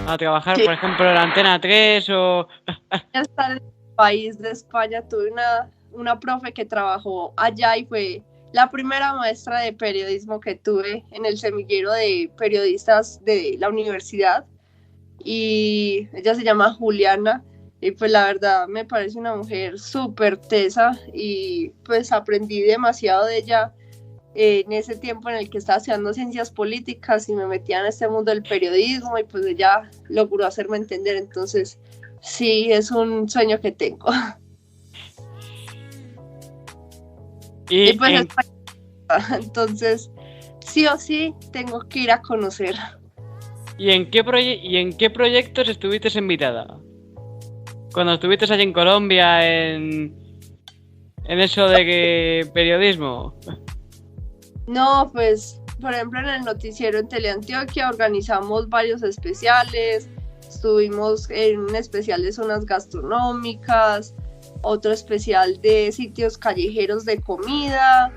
a trabajar, Sí. por ejemplo, en la Antena 3 o... Estar en el país de España, tuve una profe que trabajó allá y fue la primera maestra de periodismo que tuve en el semillero de periodistas de la universidad, y ella se llama Juliana, y pues la verdad me parece una mujer súper tesa, y pues aprendí demasiado de ella en ese tiempo en el que estaba estudiando ciencias políticas y me metía en este mundo del periodismo, y pues ella logró hacerme entender. Entonces sí, es un sueño que tengo. Y Y pues en, entonces sí o sí tengo que ir a conocer. y en qué proyectos estuviste invitada? Cuando estuviste allí en Colombia, en eso de que periodismo. No, pues por ejemplo en el noticiero en Teleantioquia organizamos varios especiales, estuvimos en un especial de zonas gastronómicas, otro especial de sitios callejeros de comida.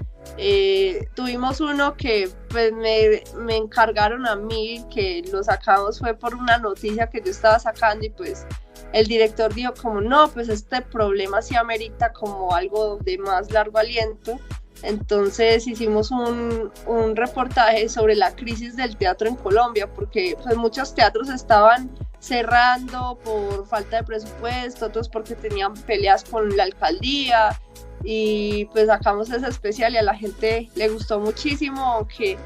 Tuvimos uno que pues me encargaron a mí, que lo sacamos fue por una noticia que yo estaba sacando, y pues el director dijo como no, pues este problema sí amerita como algo de más largo aliento. Entonces hicimos un reportaje sobre la crisis del teatro en Colombia, porque pues, muchos teatros estaban cerrando por falta de presupuesto, otros porque tenían peleas con la alcaldía, y pues sacamos ese especial y a la gente le gustó muchísimo, aunque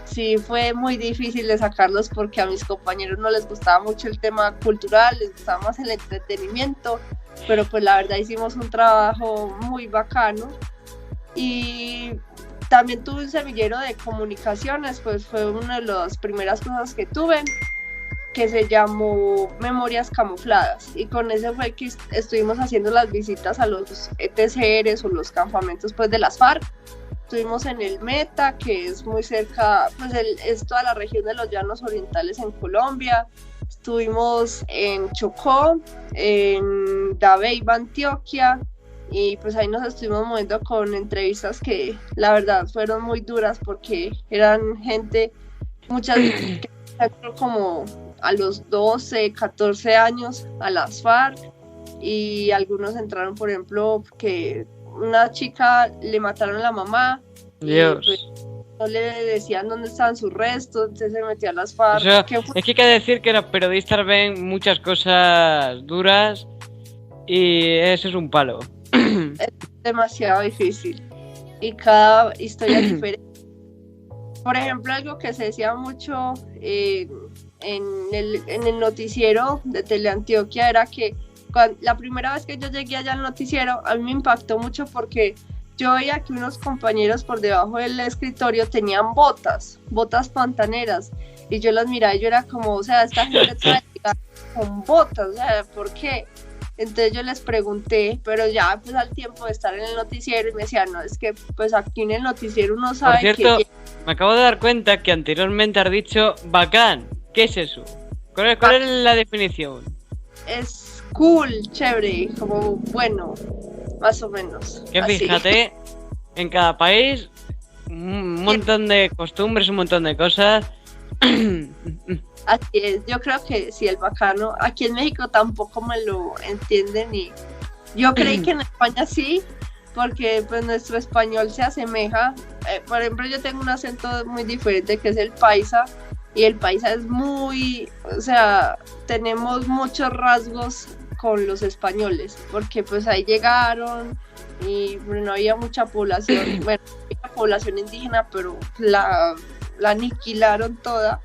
sí fue muy difícil de sacarlos porque a mis compañeros no les gustaba mucho el tema cultural, les gustaba más el entretenimiento, pero pues la verdad hicimos un trabajo muy bacano. Y también tuve un semillero de comunicaciones, pues fue una de las primeras cosas que tuve, que se llamó Memorias Camufladas, y con ese fue que estuvimos haciendo las visitas a los ETCRs o los campamentos pues de las FARC. Estuvimos en el Meta, que es muy cerca, pues es toda la región de los Llanos Orientales en Colombia. Estuvimos en Chocó, en Dabeiba, Antioquia, y pues ahí nos estuvimos moviendo con entrevistas que la verdad fueron muy duras, porque eran gente, muchas que entró como a los 12, 14 años a las FARC, y algunos entraron, por ejemplo, que una chica le mataron a la mamá y pues Dios. no le decían dónde estaban sus restos, entonces se metió a las FARC. Eso, es que hay que decir que los periodistas ven muchas cosas duras y eso es un palo. Es demasiado difícil y cada historia es diferente. Por ejemplo, algo que se decía mucho en el noticiero de Teleantioquia era que la primera vez que yo llegué allá al noticiero, a mí me impactó mucho porque yo veía que unos compañeros por debajo del escritorio tenían botas pantaneras, y yo las miraba y yo era como, o sea, esta gente trae con botas, o sea, ¿por qué? Entonces yo les pregunté, pero ya pues al tiempo de estar en el noticiero, y me decían, no, es que pues aquí en el noticiero uno Por sabe cierto, que me acabo de dar cuenta que anteriormente has dicho bacán. ¿Qué es eso? ¿Cuál es la definición? es cool, chévere, como bueno, más o menos, Que así. fíjate, en cada país un montón de costumbres, un montón de cosas. Así es, yo creo que sí, el bacano, aquí en México tampoco me lo entienden, y yo creí que en España sí, porque pues nuestro español se asemeja, por ejemplo yo tengo un acento muy diferente que es el paisa, y el paisa es muy, o sea, tenemos muchos rasgos con los españoles, porque pues ahí llegaron y no había mucha población, bueno, había población indígena, pero la aniquilaron toda,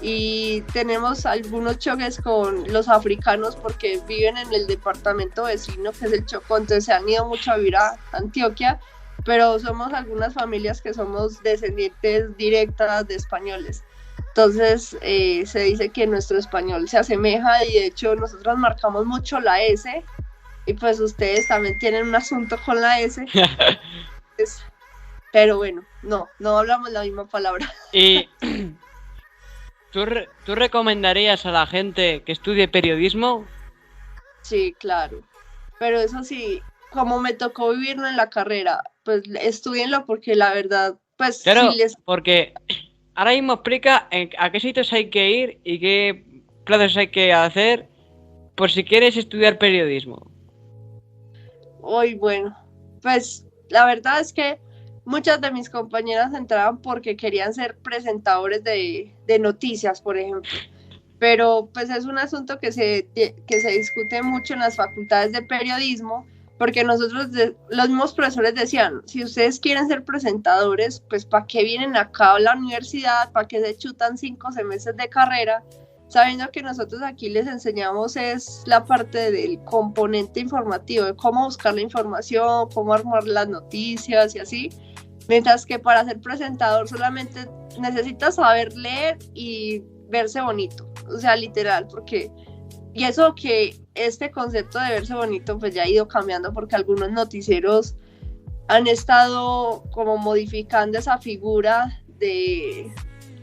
y tenemos algunos choques con los africanos porque viven en el departamento vecino que es el Chocó, entonces se han ido mucho a vivir a Antioquia, pero somos algunas familias que somos descendientes directas de españoles. Entonces se dice que nuestro español se asemeja, y de hecho nosotros marcamos mucho la S, y pues ustedes también tienen un asunto con la S, pues, pero bueno, no hablamos la misma palabra. ¿Y tú recomendarías a la gente que estudie periodismo? Sí, claro. Pero eso sí, como me tocó vivirlo en la carrera, pues estudienlo, porque la verdad, pues sí Claro, les... porque ahora mismo explica a qué sitios hay que ir y qué plazos hay que hacer por si quieres estudiar periodismo? Hoy, bueno, pues la verdad es que muchas de mis compañeras entraban porque querían ser presentadores de noticias, por ejemplo. Pero pues es un asunto que se discute mucho en las facultades de periodismo, porque nosotros, los mismos profesores decían, si ustedes quieren ser presentadores, pues ¿para qué vienen acá a la universidad? ¿Para qué se chutan 5 semestres de carrera? Sabiendo que nosotros aquí les enseñamos es la parte del componente informativo, de cómo buscar la información, cómo armar las noticias y así. Mientras que para ser presentador solamente necesitas saber leer y verse bonito, o sea, literal, porque, y eso que este concepto de verse bonito pues ya ha ido cambiando porque algunos noticieros han estado como modificando esa figura de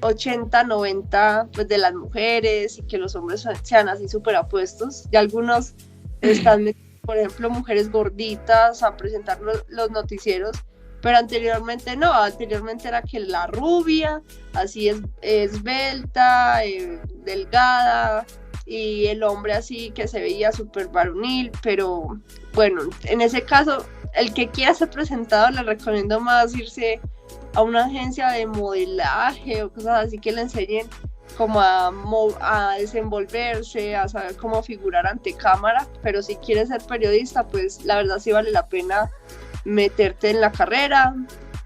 80, 90 pues de las mujeres y que los hombres sean así súper apuestos, y algunos están, por ejemplo, mujeres gorditas a presentar los noticieros, pero anteriormente no, anteriormente era que la rubia, así es esbelta, delgada, y el hombre así que se veía súper varonil, pero bueno, en ese caso, el que quiera ser presentador le recomiendo más irse a una agencia de modelaje o cosas así que le enseñen como a desenvolverse, a saber cómo figurar ante cámara, pero si quieres ser periodista, pues la verdad sí vale la pena meterte en la carrera,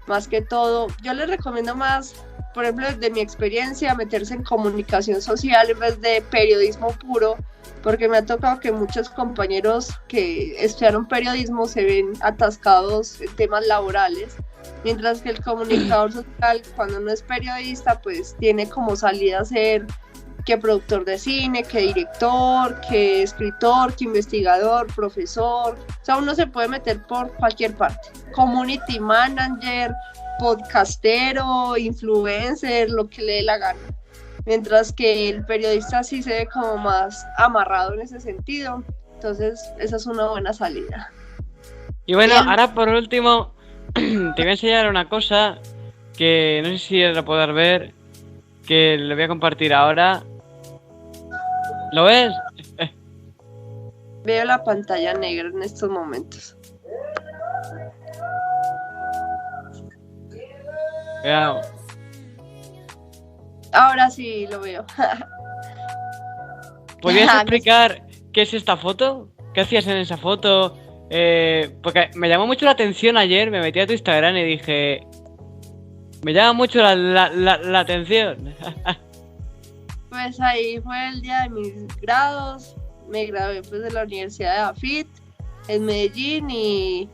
más que todo. Yo les recomiendo más, por ejemplo, de mi experiencia, meterse en comunicación social en vez de periodismo puro, porque me ha tocado que muchos compañeros que estudiaron periodismo se ven atascados en temas laborales, mientras que el comunicador social, cuando no es periodista, pues tiene como salida a ser que productor de cine, que director, que escritor, que investigador, profesor. O sea, uno se puede meter por cualquier parte. Community manager, podcastero, influencer, lo que le dé la gana. Mientras que el periodista sí se ve como más amarrado en ese sentido. Entonces, esa es una buena salida. Y bueno, ahora por último, te voy a enseñar una cosa que no sé si la poder ver, que le voy a compartir ahora. ¿Lo ves? Veo la pantalla negra en estos momentos. Cuidado. Ahora sí lo veo. ¿Podrías explicar qué es esta foto? ¿Qué hacías en esa foto? Porque me llamó mucho la atención ayer, me metí a tu Instagram y dije... Me llama mucho la atención. Pues ahí fue el día de mis grados, me gradué pues de la Universidad de AFIT en Medellín y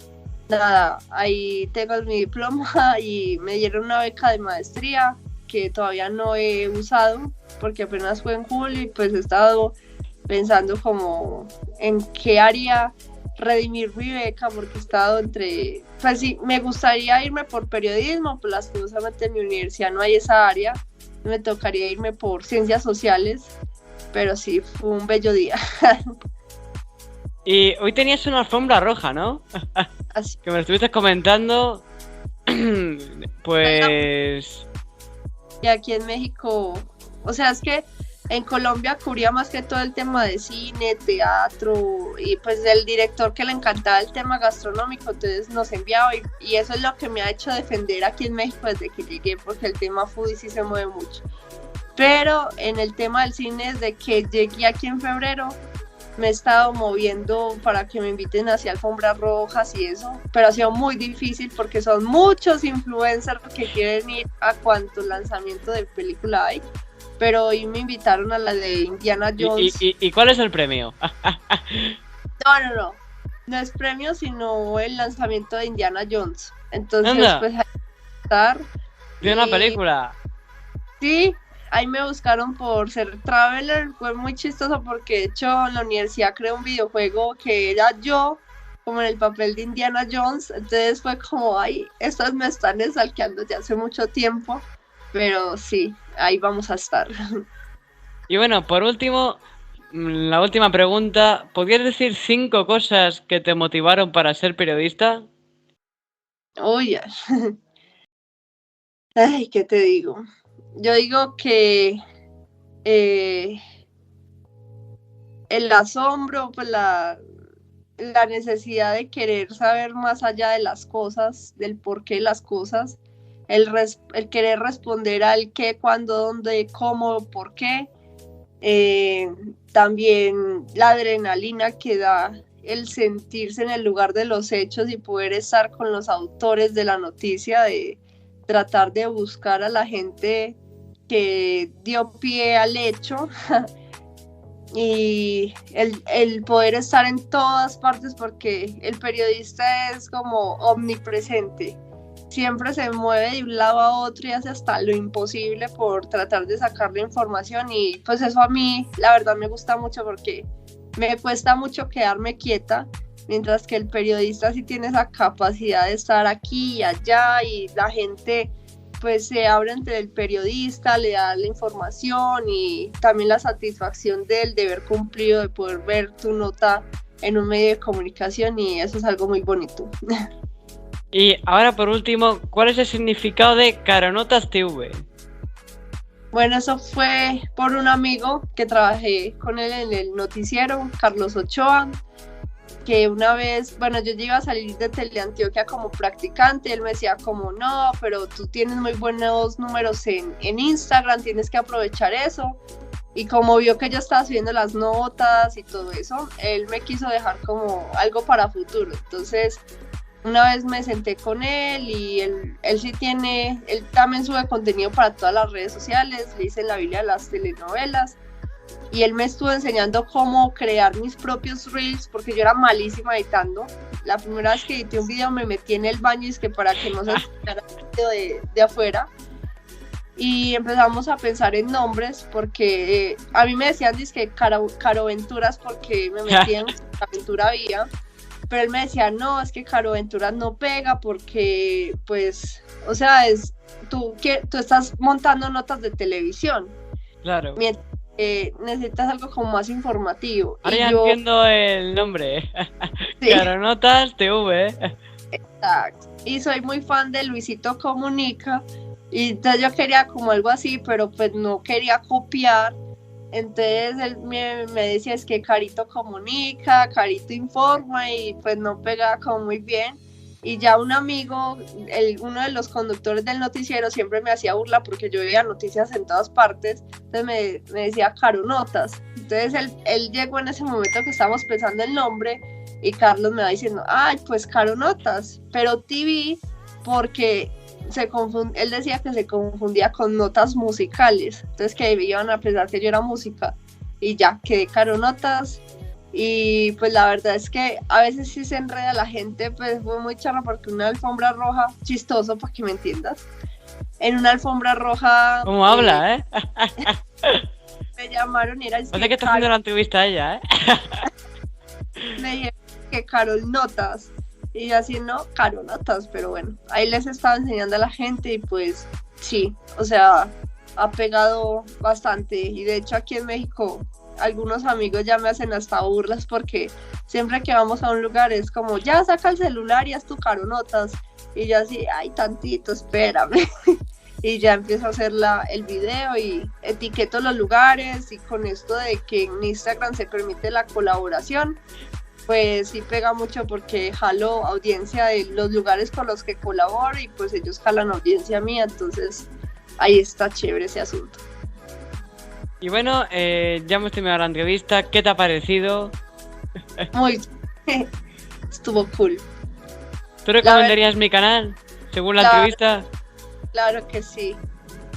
nada, ahí tengo mi diploma y me dieron una beca de maestría que todavía no he usado porque apenas fue en julio y pues he estado pensando como en qué área redimir mi beca porque he estado entre, pues sí, me gustaría irme por periodismo, pues lastimosamente en mi universidad no hay esa área, me tocaría irme por ciencias sociales, pero sí, fue un bello día. Y hoy tenías una alfombra roja, ¿no? Así. Que me lo estuviste comentando. Pues... Y aquí en México, o sea, es que en Colombia cubría más que todo el tema de cine, teatro, y pues el director que le encantaba el tema gastronómico, entonces nos enviaba, y eso es lo que me ha hecho defender aquí en México desde que llegué, porque el tema foodie sí se mueve mucho. Pero en el tema del cine, desde que llegué aquí en febrero, me he estado moviendo para que me inviten hacia alfombras rojas y eso, pero ha sido muy difícil porque son muchos influencers que quieren ir a cuanto lanzamiento de película hay. Pero hoy me invitaron a la de Indiana Jones. ¿Y cuál es el premio? No. No es premio, sino el lanzamiento de Indiana Jones. Entonces, ¡Anda! pues hay que estar. ¿De una película? Sí, ahí me buscaron por ser traveler. Fue muy chistoso porque de hecho en la universidad creé un videojuego que era yo, como en el papel de Indiana Jones. Entonces fue como, ay, estas me están stalkeando ya hace mucho tiempo. Pero sí, ahí vamos a estar. Y bueno, por último, la última pregunta. ¿Podrías decir 5 cosas que te motivaron para ser periodista? Uy, ay, ¿qué te digo? Yo digo que el asombro, pues la necesidad de querer saber más allá de las cosas, del porqué de las cosas, el querer responder al qué, cuándo, dónde, cómo, por qué. También la adrenalina que da el sentirse en el lugar de los hechos y poder estar con los autores de la noticia, de tratar de buscar a la gente que dio pie al hecho y el poder estar en todas partes porque el periodista es como omnipresente, siempre se mueve de un lado a otro y hace hasta lo imposible por tratar de sacar la información y pues eso a mí la verdad me gusta mucho porque me cuesta mucho quedarme quieta, mientras que el periodista sí tiene esa capacidad de estar aquí y allá y la gente pues se abre entre el periodista, le da la información y también la satisfacción del deber cumplido de poder ver tu nota en un medio de comunicación y eso es algo muy bonito. Y ahora por último, ¿cuál es el significado de Caronotas TV? Bueno, eso fue por un amigo que trabajé con él en el noticiero, Carlos Ochoa, que una vez, bueno, yo iba a salir de Teleantioquia como practicante, él me decía como, no, pero tú tienes muy buenos números en Instagram, tienes que aprovechar eso. Y como vio que yo estaba subiendo las notas y todo eso, él me quiso dejar como algo para futuro. Entonces, una vez me senté con él y él sí tiene, él también sube contenido para todas las redes sociales, le dice la Biblia de las telenovelas. Y él me estuvo enseñando cómo crear mis propios reels, porque yo era malísima editando. La primera vez que edité un video me metí en el baño y es que para que no se escuchara el video de afuera. Y empezamos a pensar en nombres, porque a mí me decían dizque Caroventuras porque me metí en Aventura Vía, pero él me decía, no, es que Caroventuras no pega porque, pues, o sea, tú estás montando notas de televisión. Claro. Mientras necesitas algo como más informativo. Ahora ya entiendo el nombre. Sí. Caronotas TV. Exacto. Y soy muy fan de Luisito Comunica. Y entonces yo quería como algo así, pero pues no quería copiar. Entonces él me decía, es que Carito comunica, Carito informa, y pues no pegaba como muy bien. Y ya un amigo, uno de los conductores del noticiero, siempre me hacía burla porque yo veía noticias en todas partes. Entonces me decía Caronotas. Entonces él llegó en ese momento que estábamos pensando el nombre y Carlos me va diciendo, ay, pues Caronotas, pero TV, porque él decía que se confundía con notas musicales. Entonces que iban a pensar que yo era música y ya, quedé Caronotas. Y pues la verdad es que a veces sí se enreda la gente, pues fue muy charra porque una alfombra roja, chistoso para que me entiendas, en una alfombra roja... ¿Cómo habla, Me llamaron y era... Parece que está haciendo la entrevista a ella, Me dijeron que Carol Notas, y yo así, no, Carol Notas, pero bueno, ahí les estaba enseñando a la gente y pues sí, o sea, ha pegado bastante y de hecho aquí en México... Algunos amigos ya me hacen hasta burlas porque siempre que vamos a un lugar es como, ya saca el celular y haz tu Caronotas. Y yo así, ay, tantito, espérame. Y ya empiezo a hacer el video y etiqueto los lugares. Y con esto de que en Instagram se permite la colaboración, pues sí pega mucho porque jalo audiencia de los lugares con los que colaboro y pues ellos jalan audiencia mía. Entonces ahí está chévere ese asunto. Y bueno, ya hemos terminado la entrevista. ¿Qué te ha parecido? Muy estuvo cool. ¿Tú recomendarías mi canal según la entrevista? Claro que sí,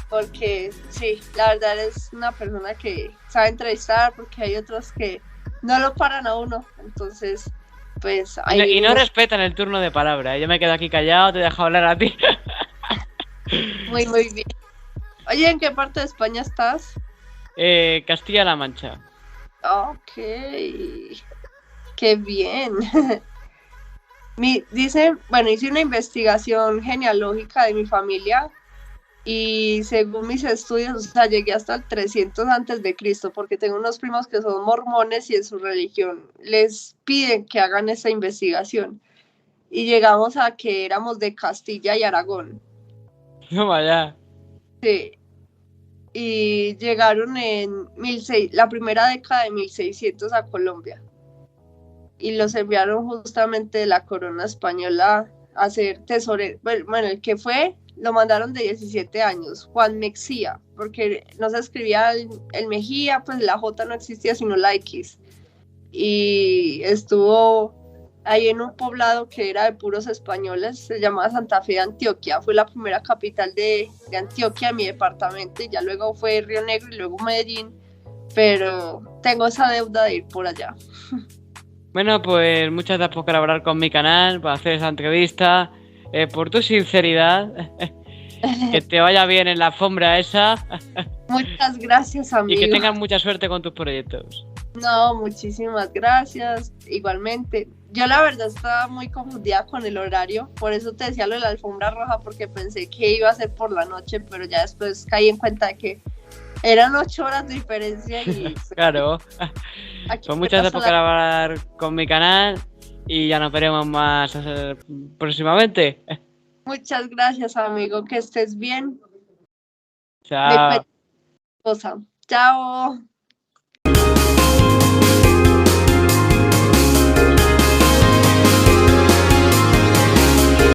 porque sí, la verdad es una persona que sabe entrevistar, porque hay otros que no lo paran a uno, entonces pues ahí... Y no respetan el turno de palabra. Yo me quedo aquí callado, te dejo hablar a ti. Muy bien. Oye, ¿en qué parte de España estás? Castilla-La Mancha. Ok, qué bien. Hice una investigación genealógica de mi familia y según mis estudios, o sea, llegué hasta el 300 antes de Cristo porque tengo unos primos que son mormones y en su religión les piden que hagan esta investigación y llegamos a que éramos de Castilla y Aragón. No vaya. Sí. y llegaron en la primera década de 1600 a Colombia y los enviaron justamente de la corona española a ser tesorero. Bueno, el que fue, lo mandaron de 17 años, Juan Mexía, porque no se escribía el Mejía, pues la J no existía, sino la X. Y estuvo ahí en un poblado que era de puros españoles, se llamaba Santa Fe de Antioquia, fue la primera capital de Antioquia, mi departamento, y ya luego fue Río Negro y luego Medellín, pero tengo esa deuda de ir por allá. Bueno, pues muchas gracias por colaborar con mi canal, por hacer esa entrevista, por tu sinceridad. Que te vaya bien en la alfombra esa. Muchas gracias, amigo. Y que tengas mucha suerte con tus proyectos. No, muchísimas gracias. Igualmente. Yo la verdad estaba muy confundida con el horario, por eso te decía lo de la alfombra roja, porque pensé que iba a ser por la noche, pero ya después caí en cuenta de que eran 8 horas de diferencia y... Claro. Pues muchas gracias por colaborar con mi canal y ya nos veremos más próximamente. Muchas gracias, amigo, que estés bien. Chao. Chao.